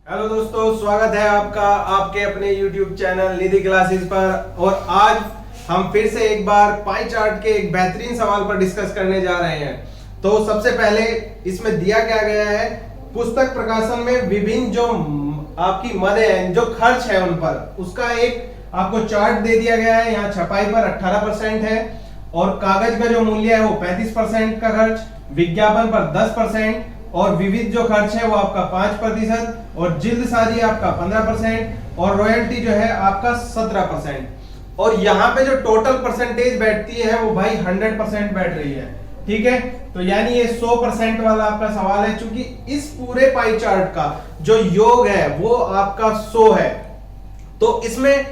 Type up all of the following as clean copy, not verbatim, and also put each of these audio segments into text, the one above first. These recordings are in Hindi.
हेलो दोस्तों, स्वागत है आपका आपके अपने YouTube चैनल निधि क्लासेस पर। और आज हम फिर से एक बार पाई चार्ट के एक बेहतरीन सवाल पर डिस्कस करने जा रहे हैं। तो सबसे पहले इसमें दिया क्या गया है, पुस्तक प्रकाशन में विभिन्न जो आपकी मदें हैं, जो खर्च है उन पर, उसका एक आपको चार्ट दे दिया गया है। यहाँ छपाई पर 18% है और कागज का जो मूल्य है वो 35% का खर्च, विज्ञापन पर 10% और विविध जो खर्च है वो आपका 5% और जिल्दसाजी आपका 15% और रॉयल्टी जो है आपका 17%। और यहाँ पे जो टोटल परसेंटेज बैठती है वो भाई 100% बैठ रही है। ठीक है, तो यानी ये 100% वाला आपका सवाल है। चूंकि इस पूरे पाई चार्ट का जो योग है वो आपका 100 है, तो इसमें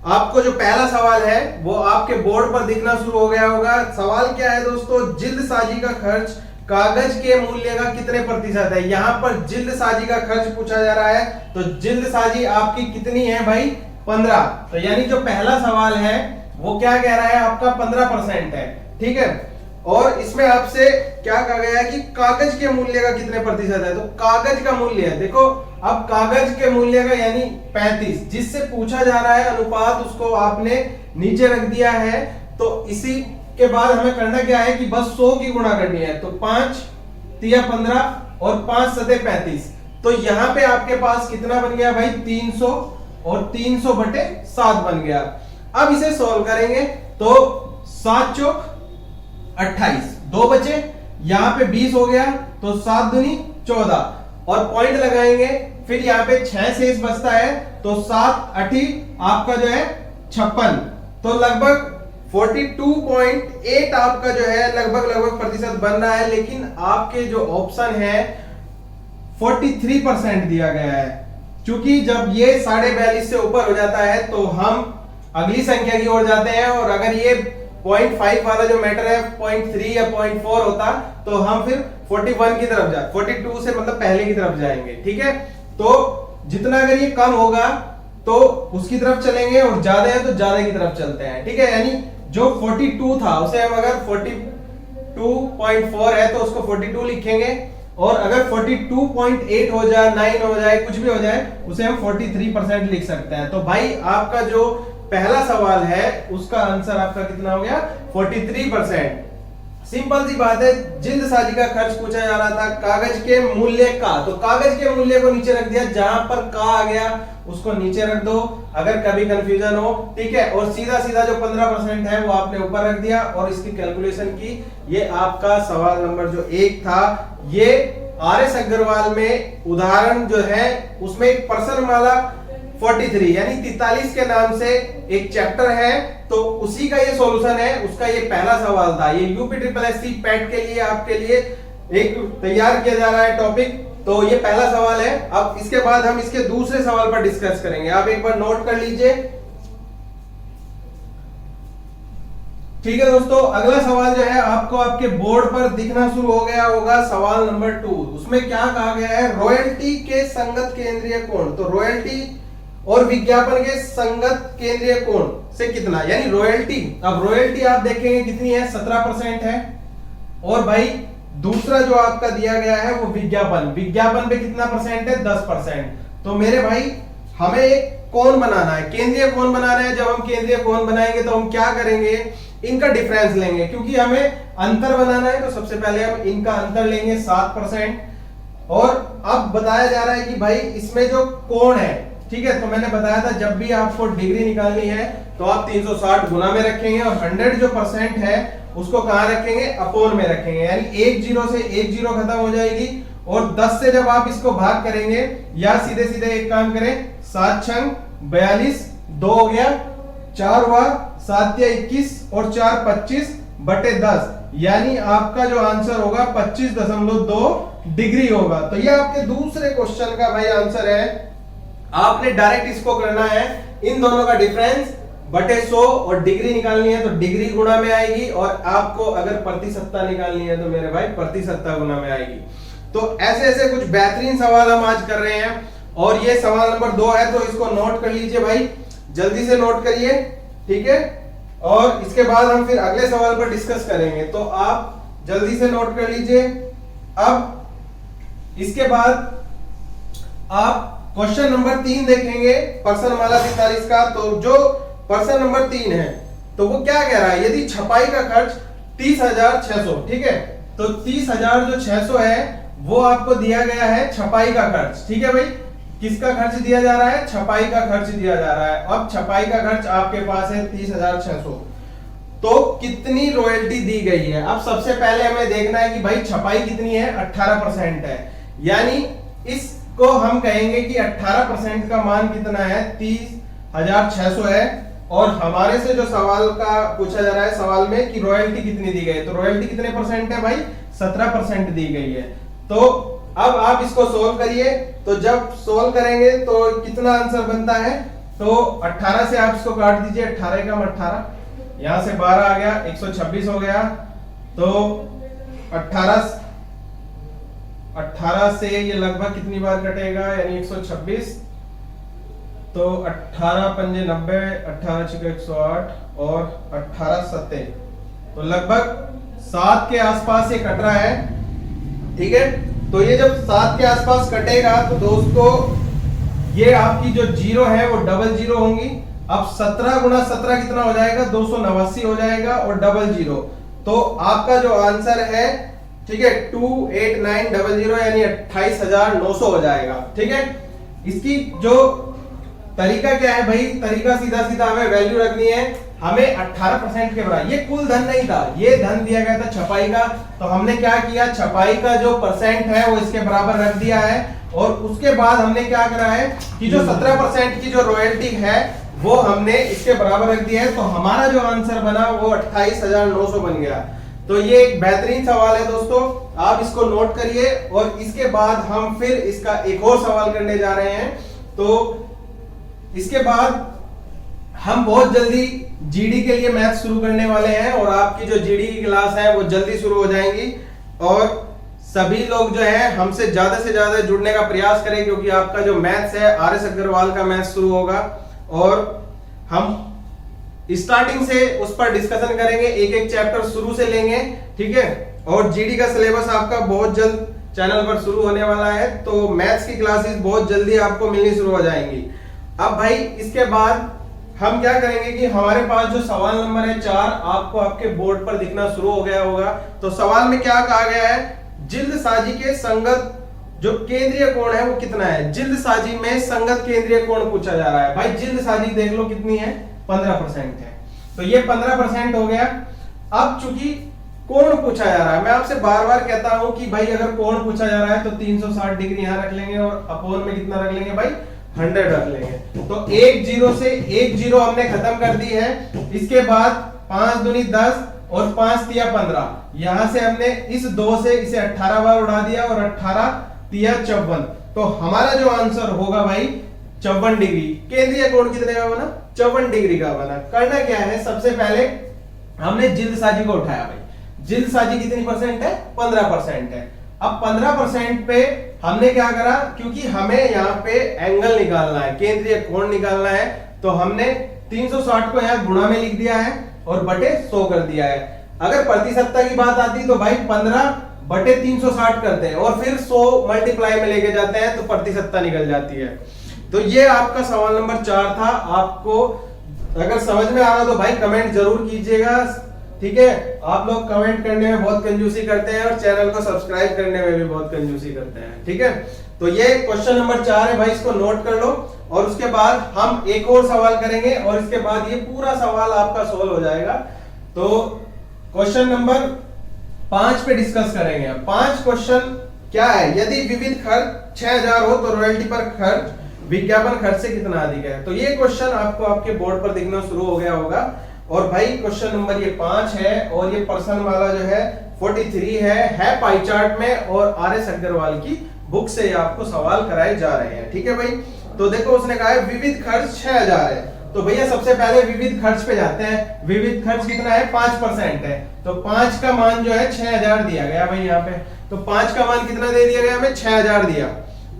आपको जो पहला सवाल है वो आपके बोर्ड पर दिखना शुरू हो गया होगा। सवाल क्या है दोस्तों, जिल्दसाजी का खर्च कागज के मूल्य का कितने प्रतिशत है। यहां पर जिल्दसाजी का खर्च पूछा जा रहा है, तो जिल्दसाजी आपकी कितनी है भाई, 15। तो यानी जो पहला सवाल है वो क्या कह रहा है, आपका 15% है। ठीक है, और इसमें आपसे क्या कहा गया है कि कागज के मूल्य का कितने प्रतिशत है। तो कागज का मूल्य है, देखो अब कागज के मूल्य का यानी 35, जिससे पूछा जा रहा है अनुपात, उसको आपने नीचे रख दिया है। तो इसी के बाद हमें करना क्या है कि बस 100 की गुणा करनी है। तो 5 तिया 15 और 5 सते 35। तो यहां पे आपके पास कितना बन गया भाई, 300 और 300 बटे 7 बन गया। अब इसे सॉल्व करेंगे तो 7 चौक 28, 2 बचे, यहां पे 20 हो गया, तो 7 दूनी 14 और पॉइंट लगाएंगे। फिर यहाँ पे 6 शेष बचता है, तो 7 8 आपका जो है 56। तो लगभग 42.8 आपका जो है लगभग प्रतिशत बन रहा है। लेकिन आपके जो ऑप्शन है 43% दिया गया है। क्योंकि जब ये 42.5 से ऊपर हो जाता है तो हम अगली संख्या की ओर जाते हैं, और अगर ये 0.5 वाला जो मैटर है 0.3 या 0.4 होता तो हम फिर 41 की तरफ जाए, 42 से मतलब पहले की तरफ जाएंगे। ठीक है, तो जितना अगर ये कम होगा तो उसकी तरफ चलेंगे, और ज्यादा है तो ज्यादा की तरफ चलते हैं। ठीक है, यानी जो 42 था उसे हम अगर 42.4 है तो उसको 42 लिखेंगे, और अगर 42.8 हो जाए, 9 हो जाए, कुछ भी हो जाए, उसे हम 43% लिख सकते हैं। तो भाई आपका जो पहला सवाल है उसका आंसर आपका कितना हो गया, 43%। सिंपल सी बात है, जिल्दसाजी का खर्च पूछा जा रहा था कागज के मूल्य का, तो कागज के मूल्य को नीचे रख दिया, जहां पर का आ गया उसको नीचे रख दो अगर कभी कंफ्यूजन हो। ठीक है, और सीधा सीधा जो 15% है वो आपने ऊपर रख दिया और इसकी कैलकुलेशन की। ये आपका सवाल नंबर जो 1 था, ये आर.एस. अग्रवाल में उदाहरण जो है उसमें एक पर्सनमाला 43 यानी 43 के नाम से एक चैप्टर है, तो उसी का ये सॉल्यूशन है। उसका ये पहला सवाल था। ये यूपीएससी पैट के लिए आपके लिए एक तैयार किया जा रहा है टॉपिक, तो ये पहला सवाल है। अब इसके बाद हम इसके दूसरे सवाल पर डिस्कस करेंगे, आप एक बार नोट कर लीजिए। ठीक है दोस्तों, अगला सवाल जो है आपको आपके बोर्ड पर दिखना शुरू हो गया होगा, सवाल नंबर 2। उसमें क्या कहा गया है, रॉयल्टी के संगत केंद्रीय कोण। तो रॉयल्टी और विज्ञापन के संगत केंद्रीय कोण से कितना, यानी रॉयल्टी। अब रॉयल्टी आप देखेंगे कितनी है, 17% है। और भाई दूसरा जो आपका दिया गया है वो विज्ञापन, विज्ञापन पे कितना परसेंट है, 10%। तो मेरे भाई हमें एक कोण बनाना है, केंद्रीय कोण बनाना है। जब हम केंद्रीय कोण बनाएंगे तो हम क्या करेंगे, इनका डिफरेंस लेंगे, क्योंकि हमें अंतर बनाना है। तो सबसे पहले हम इनका अंतर लेंगे 7%। और अब बताया जा रहा है कि भाई इसमें जो कोण है, ठीक है, तो मैंने बताया था जब भी आपको डिग्री निकालनी है तो आप 360 गुना में रखेंगे, और 100 जो परसेंट है उसको कहां रखेंगे, अपोन में रखेंगे। यानी 1 0 से 1 0 खत्म हो जाएगी, और 10 से जब आप इसको भाग करेंगे, या सीधे सीधे एक काम करें, 7 छंग 42, 2 हो गया, 4 हुआ, 7 या 21 और 4 25 बटे 10, यानी आपका जो आंसर होगा 25.2 डिग्री होगा। तो ये आपके दूसरे क्वेश्चन का भाई आंसर है। आपने डायरेक्ट इसको करना है, इन दोनों का डिफरेंस बटे 100, और डिग्री निकालनी है तो डिग्री गुणा में आएगी, और आपको अगर प्रतिशतता निकालनी है तो मेरे भाई प्रतिशतता गुणा में आएगी। तो ऐसे ऐसे कुछ बेहतरीन सवाल हम आज कर रहे हैं, और ये सवाल नंबर 2 है, तो इसको नोट कर लीजिए भाई, जल्दी से नोट करिए। ठीक है, और इसके बाद हम फिर अगले सवाल पर डिस्कस करेंगे, तो आप जल्दी से नोट कर लीजिए। अब इसके बाद आप क्वेश्चन नंबर 3 देखेंगे प्रश्न माला 43 का। तो जो प्रश्न नंबर 3 है तो वो क्या कह रहा है, यदि छपाई का खर्च 30,600, ठीक है, तो 30,600 है वो आपको दिया गया है छपाई का खर्च, ठीक है भाई। किसका खर्च दिया जा रहा है, छपाई का खर्च दिया जा रहा है। अब छपाई का खर्च आपके पास है 30,600, तो कितनी रॉयल्टी दी गई है। अब सबसे पहले हमें देखना है कि भाई छपाई कितनी है, 18% है, यानी इसको हम कहेंगे कि 18% का मान कितना है, 30,600 है। और हमारे से जो सवाल का पूछा जा रहा है सवाल में कि रॉयल्टी कितनी दी गई है, तो रॉयल्टी कितने परसेंट है भाई, 17% दी गई है। तो अब आप इसको सोल्व करिए, तो जब सोल्व करेंगे तो कितना आंसर बनता है, तो 18 से आप इसको काट दीजिए, 18 का 18, यहां से 12 आ गया, 126 हो गया। तो 18 से ये लगभग कितनी बार कटेगा, यानी 126, तो 18 पंजे 90, 18 छक्के 108 और 18 सत्ते, तो लगभग 7 के आसपास ये कट रहा है, ठीक है। तो ये जब 7 के आसपास कटेगा तो दोस्तों ये आपकी जो जीरो है वो डबल जीरो होंगी। अब 17 गुना 17 कितना हो जाएगा, 289 हो जाएगा और डबल जीरो, तो आपका जो आंसर है, ठीक है, 28900 यानी 28,900 हो जाएगा, ठीक है। इसकी जो तरीका क्या है भाई, तरीका सीधा सीधा हमें वैल्यू रखनी है, हमें 18% के बराबर, ये कुल धन नहीं था, ये धन दिया गया था छपाई का, तो हमने क्या किया, छपाई का जो परसेंट है वो इसके बराबर रख दिया है। और उसके बाद हमने क्या करा है कि जो 17% की जो रॉयल्टी है वो हमने इसके बराबर रख दिया है, तो हमारा जो आंसर बना वो 28,900 बन गया। तो ये एक बेहतरीन सवाल है दोस्तों, आप इसको नोट करिए। और इसके बाद हम फिर इसका एक और सवाल करने जा रहे हैं। तो इसके बाद हम बहुत जल्दी जीडी के लिए मैथ शुरू करने वाले हैं, और आपकी जो जीडी की क्लास है वो जल्दी शुरू हो जाएंगी। और सभी लोग जो है हमसे ज्यादा से ज्यादा जुड़ने का प्रयास करें, क्योंकि आपका जो मैथ्स है RS अग्रवाल का मैथ्स शुरू होगा, और हम स्टार्टिंग से उस पर डिस्कशन करेंगे, एक एक चैप्टर शुरू से लेंगे, ठीक है। और जीडी का सिलेबस आपका बहुत जल्द चैनल पर शुरू होने वाला है, तो मैथ्स की क्लासेस बहुत जल्दी आपको मिलनी शुरू हो जाएंगी। अब भाई इसके बाद हम क्या करेंगे कि हमारे पास जो सवाल नंबर है 4 आपको आपके बोर्ड पर दिखना शुरू हो गया होगा। तो सवाल में क्या कहा गया है, जिल्द साजी के संगत जो केंद्रीय कोण है वो कितना है। जिल्द साजी में संगत केंद्रीय कोण पूछा जा रहा है। भाई जिल्द साजी देख लो कितनी है, 15% है, तो ये 15% हो गया। अब चूंकि कोण पूछा जा रहा है, मैं आपसे बार बार कहता हूं कि भाई अगर कोण पूछा जा रहा है तो 360 डिग्री यहां रख लेंगे और अपोन में कितना रख लेंगे भाई, 100 रख लेंगे। तो एक जीरो से एक जीरो हमने खत्म कर दी है। इसके बाद 5 दूनी 10 और 5 तिया 15, यहां से हमने इस 2 से इसे 18 बार उड़ा दिया और 18 तिया 54, तो हमारा जो आंसर होगा भाई 54 डिग्री। केंद्रीय कोण कितने का बना, 54 डिग्री का बना। करना क्या है, सबसे पहले हमने जिल्द साजी को उठाया भाई। जिल्द साजी कितनी परसेंट है, 15% है। अब 15% पे हमने क्या करा, क्योंकि हमें यहाँ पे एंगल निकालना है, केंद्रीय कोण निकालना है, तो हमने 360 को यहाँ गुणा में लिख दिया है और बटे 100 कर दिया है। अगर प्रतिशतता की बात आती तो भाई 15 बटे 360 करते हैं और फिर 100 मल्टीप्लाई में लेके जाते हैं, तो प्रतिशतता निकल जाती है। तो ये आपका सवाल नंबर 4 था। आपको अगर समझ में आ रहा तो भाई कमेंट जरूर कीजिएगा, ठीक है। आप लोग कमेंट करने में बहुत कंजूसी करते हैं और चैनल को सब्सक्राइब करने में भी बहुत कंजूसी करते हैं, ठीक है। तो ये क्वेश्चन नंबर 4 है भाई, इसको नोट कर लो। और उसके बाद हम एक और सवाल करेंगे और इसके बाद ये पूरा सवाल आपका सोल्व हो जाएगा। तो क्वेश्चन नंबर 5 पे डिस्कस करेंगे। 5 क्वेश्चन क्या है, यदि विविध खर्च 6000 हो तो रॉयल्टी पर खर्च विज्ञापन खर्च से कितना अधिक है। तो ये क्वेश्चन आपको आपके बोर्ड पर दिखना शुरू हो गया होगा। और भाई क्वेश्चन नंबर ये 5 है और ये प्रश्न वाला जो है 43 है पाई चार्ट में, और RS अग्रवाल की बुक से आपको सवाल कराए जा रहे हैं, ठीक है भाई। तो देखो उसने कहा है विविध खर्च 6000 है, तो भैया सबसे पहले विविध खर्च पे जाते हैं। विविध खर्च कितना है, 5% है, तो 5 का मान जो है 6000 दिया गया भाई यहाँ पे। तो 5 का मान कितना दे दिया गया हमें, 6000 दिया।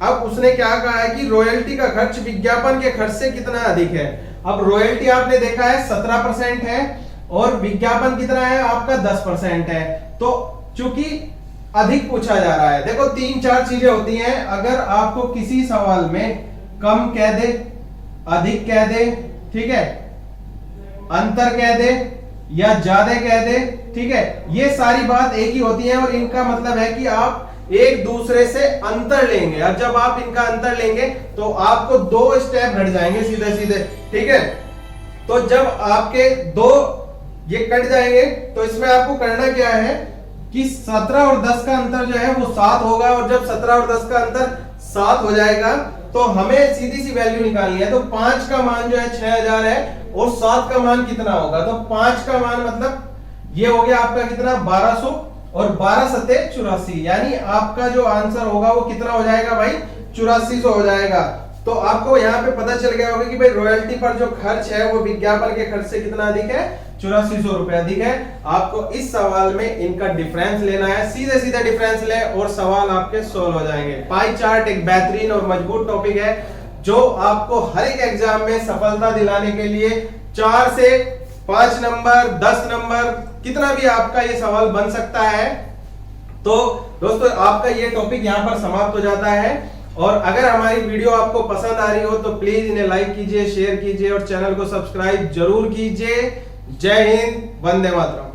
अब उसने क्या कहा है कि रॉयल्टी का खर्च विज्ञापन के खर्च से कितना अधिक है। अब रॉयल्टी आपने देखा है 17% है और विज्ञापन कितना है आपका 10% है। तो चूंकि अधिक पूछा जा रहा है, देखो 3-4 चीजें होती हैं। अगर आपको किसी सवाल में कम कह दे, अधिक कह दे, ठीक है, अंतर कह दे या ज्यादा कह दे, ठीक है, ये सारी बात एक ही होती है और इनका मतलब है कि आप एक दूसरे से अंतर लेंगे और जब आप इनका अंतर लेंगे तो आपको 2 स्टेप हट जाएंगे सीधे सीधे, ठीक है। तो जब आपके 2 ये कट जाएंगे तो इसमें आपको करना क्या है कि 17 और 10 का अंतर जो है वो 7 होगा और जब 17 और 10 का अंतर 7 हो जाएगा तो हमें सीधी सी वैल्यू निकालनी है। तो 5 का मान जो है 6000 है और 7 का मान कितना होगा, तो 5 का मान मतलब ये हो गया आपका कितना 1200 और 12 सत्ते 84, यानी आपका जो आंसर होगा वो कितना हो जाएगा भाई 8400 हो जाएगा। तो आपको यहाँ पे पता चल गया होगा कि भाई रॉयल्टी पर जो खर्च है वो विज्ञापन के खर्च से कितना अधिक है, 8400 रुपए अधिक है। आपको इस सवाल में इनका डिफरेंस लेना है, सीधे सीधे डिफरेंस ले और सवाल आपके सोल्व हो जाएंगे। पाई चार्ट एक बेहतरीन और मजबूत टॉपिक है जो आपको हर एक एग्जाम में सफलता दिलाने के लिए 4 से 5 नंबर 10 नंबर कितना भी आपका ये सवाल बन सकता है। तो दोस्तों आपका ये टॉपिक यहाँ पर समाप्त हो जाता है और अगर हमारी वीडियो आपको पसंद आ रही हो तो प्लीज इन्हें लाइक कीजिए, शेयर कीजिए और चैनल को सब्सक्राइब जरूर कीजिए। जय हिंद, वंदे मातरम।